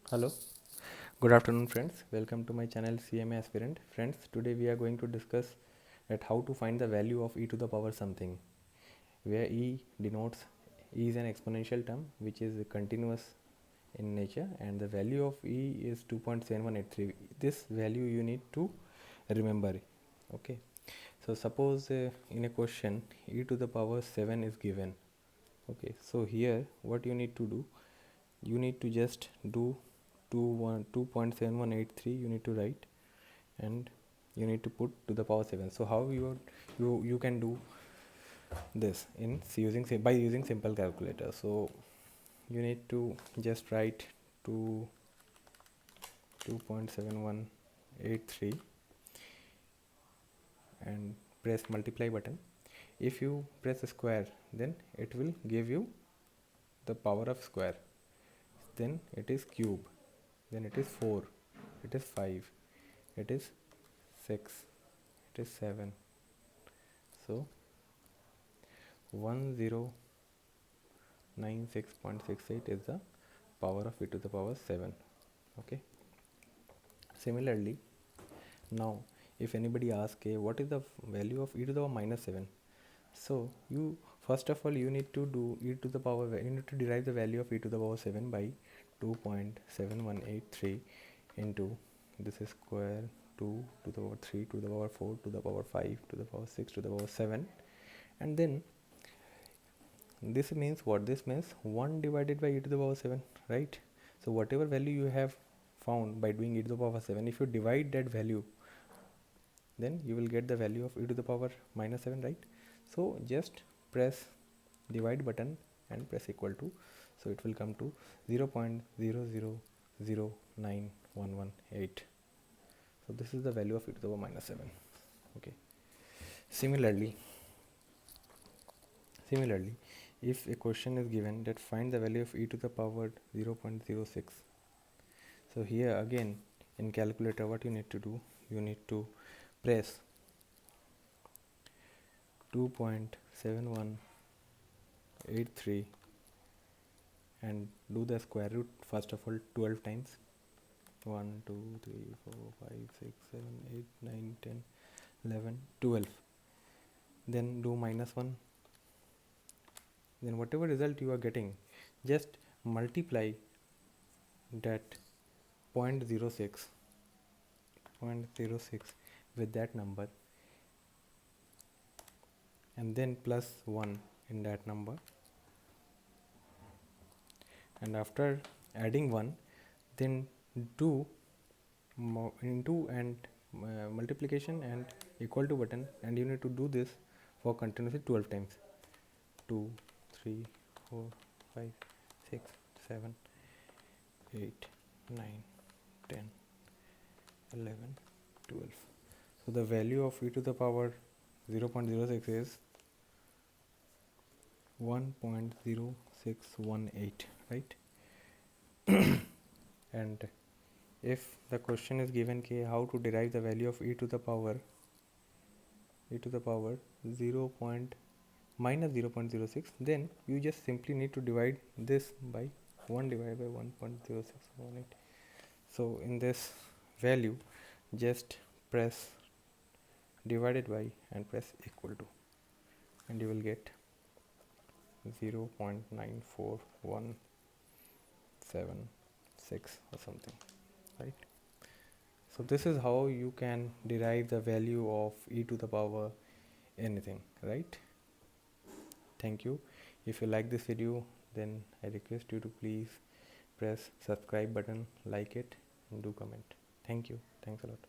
Hello, good afternoon friends. Welcome to my channel CMA Aspirant. Friends, today we are going to discuss at how to find the value of e to the power something, where e denotes e is an exponential term which is continuous in nature and the value of e is 2.7183. This value you need to remember. Okay, so suppose in a question e to the power 7 is given. Okay, so here what you need to do, you need to just do 2.7183 you need to write, and you need to put to the power 7. So how you can do this in by using simple calculator. So you need to just write 2.7183 and press multiply button. If you press a square, then it will give you the power of square, then it is cube, then it is 4, it is 5, it is 6, it is 7. So 1096.68 is the power of e to the power 7. Okay, similarly, now if anybody asks what is the value of e to the power minus 7, so you first of all you need to do e to the power, you need to derive the value of e to the power 7 by 2.7183 into this is square 2 to the power 3 to the power 4 to the power 5 to the power 6 to the power 7, and then this means what? This means 1 divided by e to the power 7, right? So whatever value you have found by doing e to the power 7, if you divide that value, then you will get the value of e to the power minus 7, right? So just press divide button and press equal to, so it will come to 0.0009118. so this is the value of e to the power minus 7. Okay, similarly, if a question is given that find the value of e to the power 0.06, so here again in calculator what you need to do, you need to press 2.7183 and do the square root first of all 12 times. 1 2 3 4 5 6 7 8 9 10 11 12, then do minus 1, then whatever result you are getting, just multiply that 0.06 with that number and then plus 1 in that number, and after adding 1, then do into and multiplication and equal to button, and you need to do this for continuously 12 times. 2 3 4 5 6 7 8 9 10 11 12. So the value of e to the power 0.06 is 1.0618, right? And if the question is given how to derive the value of e to the power 0. minus 0.06, then you just simply need to divide this by 1 divided by 1.0618. so in this value just press divided by and press equal to, and you will get 0.94176 or something, right? So this is how you can derive the value of e to the power anything, right? Thank you. If you like this video, then I request you to please press subscribe button, like it, and do comment. Thank you. Thanks a lot.